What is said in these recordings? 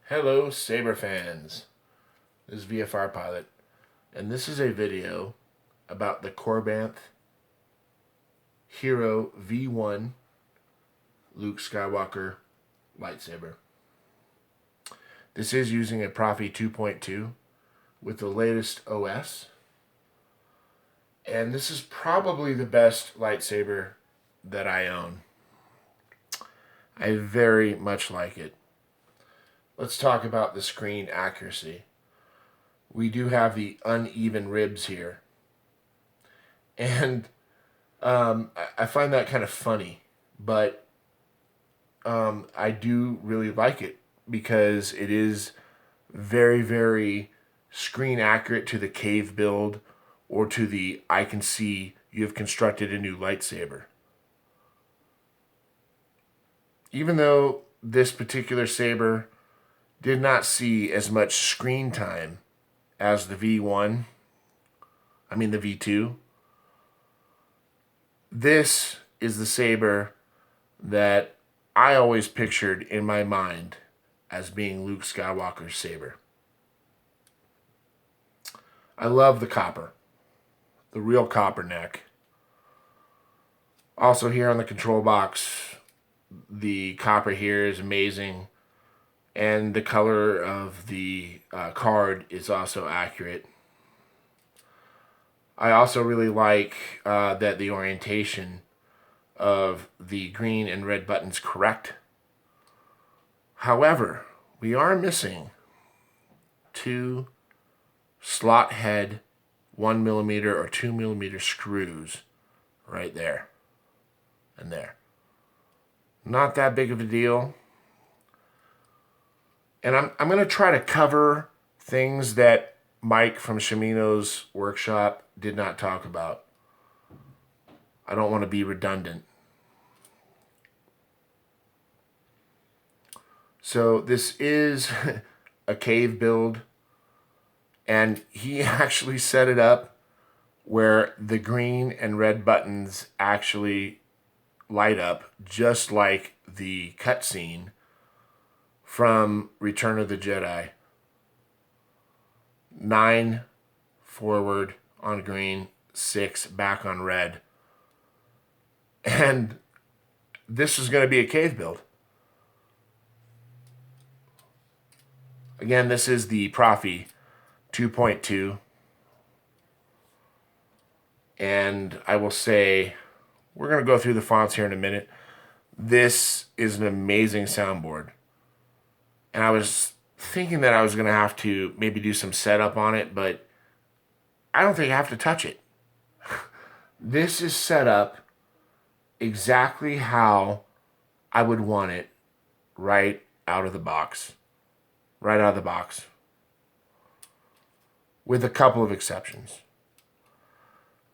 Hello Saber fans, this is VFR Pilot, and this is a video about the Korbanth Hero V1 Luke Skywalker Lightsaber. This is using a Proffie 2.2 with the latest OS, and this is probably the best lightsaber that I own. I very much like it. Let's talk about the screen accuracy. We do have the uneven ribs here. And I find that kind of funny. But I do really like it because it is very, very screen accurate to the cave build or to the I can see you have constructed a new lightsaber. Even though this particular saber did not see as much screen time as the the V2. This is the saber that I always pictured in my mind as being Luke Skywalker's saber. I love the copper, the real copper neck. Also here on the control box, the copper here is amazing. And the color of the card is also accurate. I also really like that the orientation of the green and red buttons correct. However, we are missing two slot head 1mm or 2mm screws right there and there. Not that big of a deal. And I'm going to try to cover things that Mike from Shimino's workshop did not talk about. I don't want to be redundant. So this is a cave build, and he actually set it up where the green and red buttons actually light up just like the cutscene from Return of the Jedi. 9 forward on green, 6 back on red. And this is going to be a cave build. Again, this is the Proffie 2.2. And I will say, we're going to go through the fonts here in a minute. This is an amazing soundboard. And I was thinking that I was going to have to maybe do some setup on it, but I don't think I have to touch it. This is set up exactly how I would want it right out of the box. Right out of the box. With a couple of exceptions.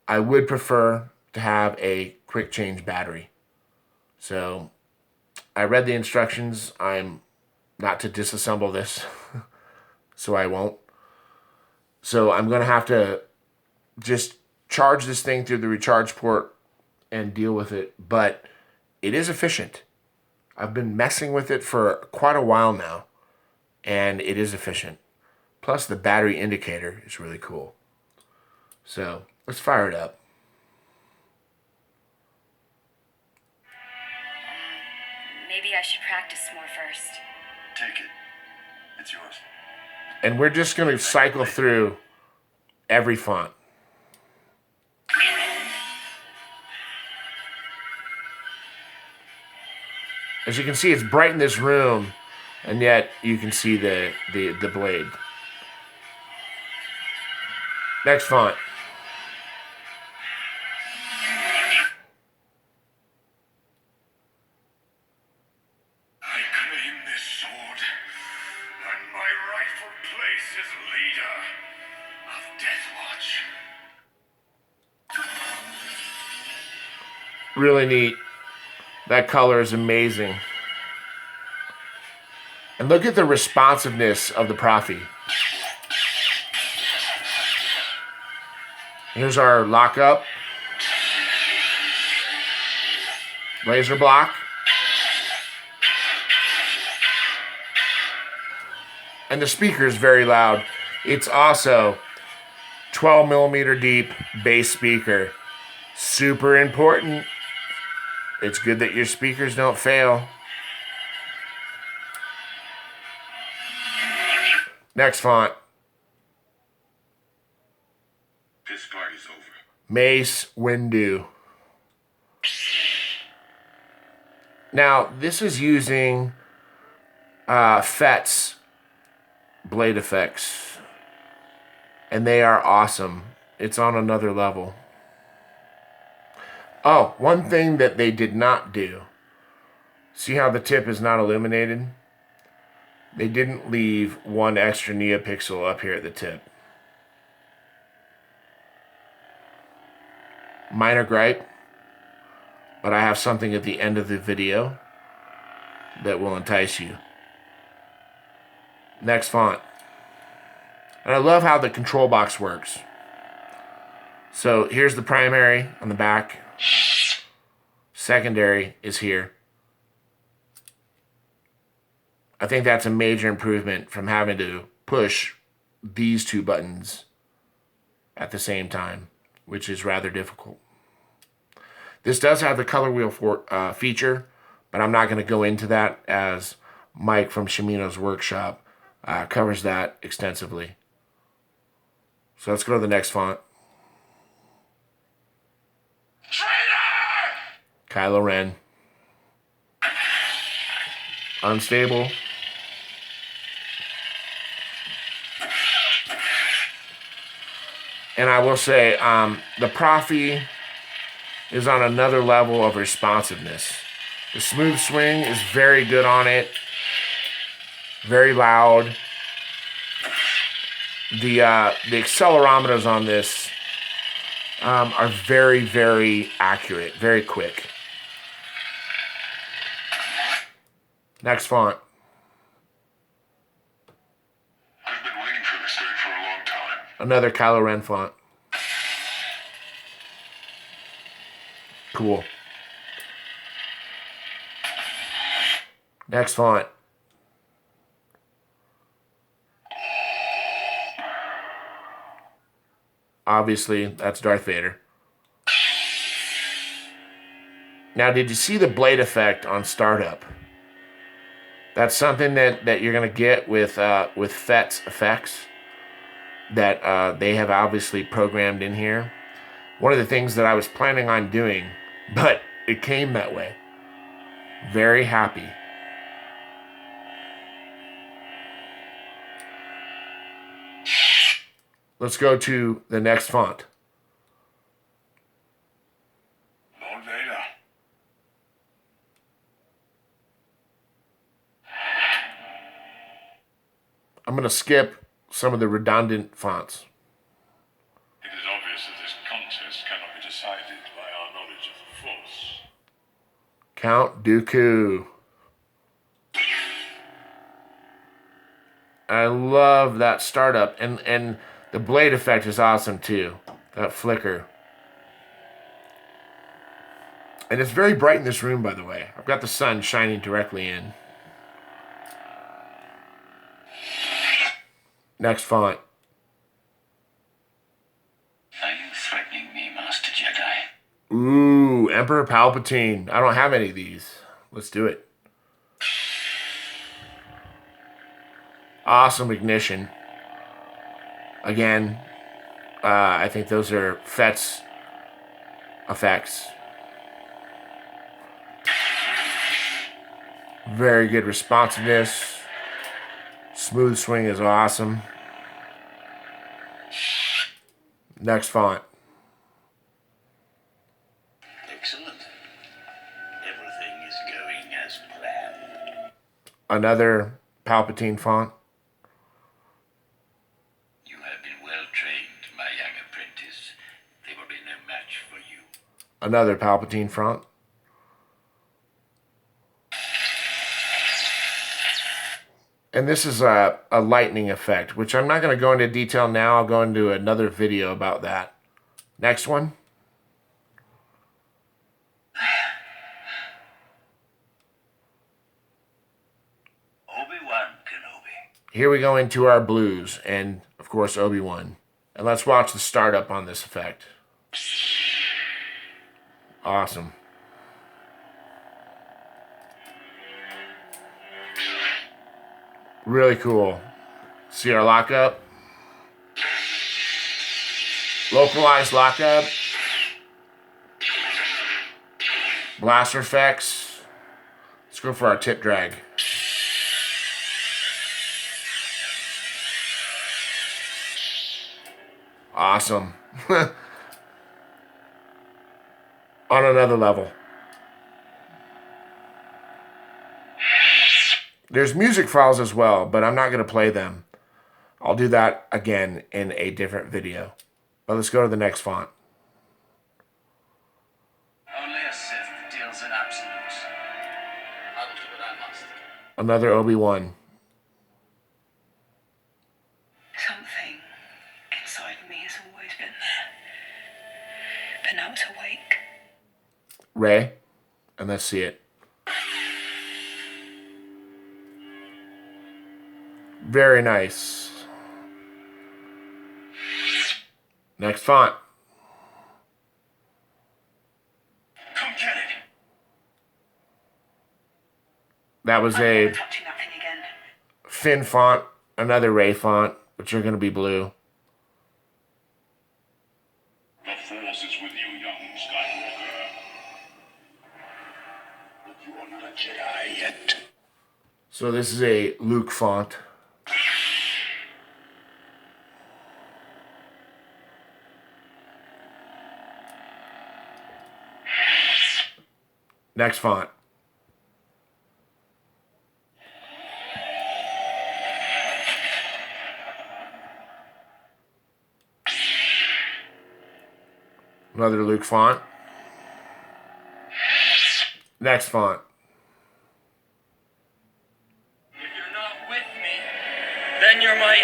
I would prefer to have a quick change battery. So I read the instructions. I'm not to disassemble this, so I won't. So I'm going to have to just charge this thing through the recharge port and deal with it. But it is efficient. I've been messing with it for quite a while now, and it is efficient. Plus the battery indicator is really cool. So let's fire it up. Maybe I should practice more first. Take it. It's yours. And we're just going to cycle through every font. As you can see, it's bright in this room, and yet you can see the blade. Next font. Really neat. That color is amazing. And look at the responsiveness of the Proffie. Here's our lockup. Laser block. And the speaker is very loud. It's also 12 millimeter deep bass speaker. Super important. It's good that your speakers don't fail. Next font. This party's over. SpaceWindu. Now, this is using FET's blade effects. And they are awesome. It's on another level. Oh, one thing that they did not do. See how the tip is not illuminated? They didn't leave one extra neopixel up here at the tip. Minor gripe, but I have something at the end of the video that will entice you. Next font. And I love how the control box works. So here's the primary on the back. Secondary is here. I think that's a major improvement from having to push these two buttons at the same time, which is rather difficult. This does have the color wheel feature, but I'm not going to go into that as Mike from Shimino's workshop covers that extensively. So let's go to the next font. Kylo Ren. Unstable. And I will say, the Proffie is on another level of responsiveness. The smooth swing is very good on it. Very loud. The accelerometers on this are very, very accurate, very quick. Next font. I've been waiting for this day for a long time. Another Kylo Ren font. Cool. Next font. Obviously, that's Darth Vader. Now, did you see the blade effect on startup? That's something that you're going to get with FET's effects that they have obviously programmed in here. One of the things that I was planning on doing, but it came that way. Very happy. Let's go to the next font. Lord Vader. I'm going to skip some of the redundant fonts. It is obvious that this contest cannot be decided by our knowledge of the Force. Count Dooku. I love that startup. And the blade effect is awesome too. That flicker. And it's very bright in this room, by the way. I've got the sun shining directly in. Next font. Are you threatening me, Master Jedi? Ooh, Emperor Palpatine. I don't have any of these. Let's do it. Awesome ignition. Again, I think those are FET's effects. Very good responsiveness. Smooth swing is awesome. Next font. Excellent. Everything is going as planned. Another Palpatine font. You have been well trained, my young apprentice. There will be no match for you. Another Palpatine font. And this is a lightning effect, which I'm not going to go into detail now. I'll go into another video about that. Next one. Obi-Wan Kenobi. Here we go into our blues and, of course, Obi-Wan. And let's watch the startup on this effect. Awesome. Really cool. See our lockup? Localized lockup. Blaster effects. Let's go for our tip drag. Awesome. On another level. There's music files as well, but I'm not going to play them. I'll do that again in a different video. But let's go to the next font. Only a Sith deals in absolutes. I will do what I must. Another Obi-Wan. Something inside me has always been there, but now it's awake. Rey. And let's see it. Very nice. Next font. Come get it. That was I'm a never touching that thing again. Finn font, another Rey font, which are going to be blue. The Force is with you, young Skywalker. But you are not a Jedi yet. So this is a Luke font. Next font. Another Luke font. Next font. If you're not with me, then you're my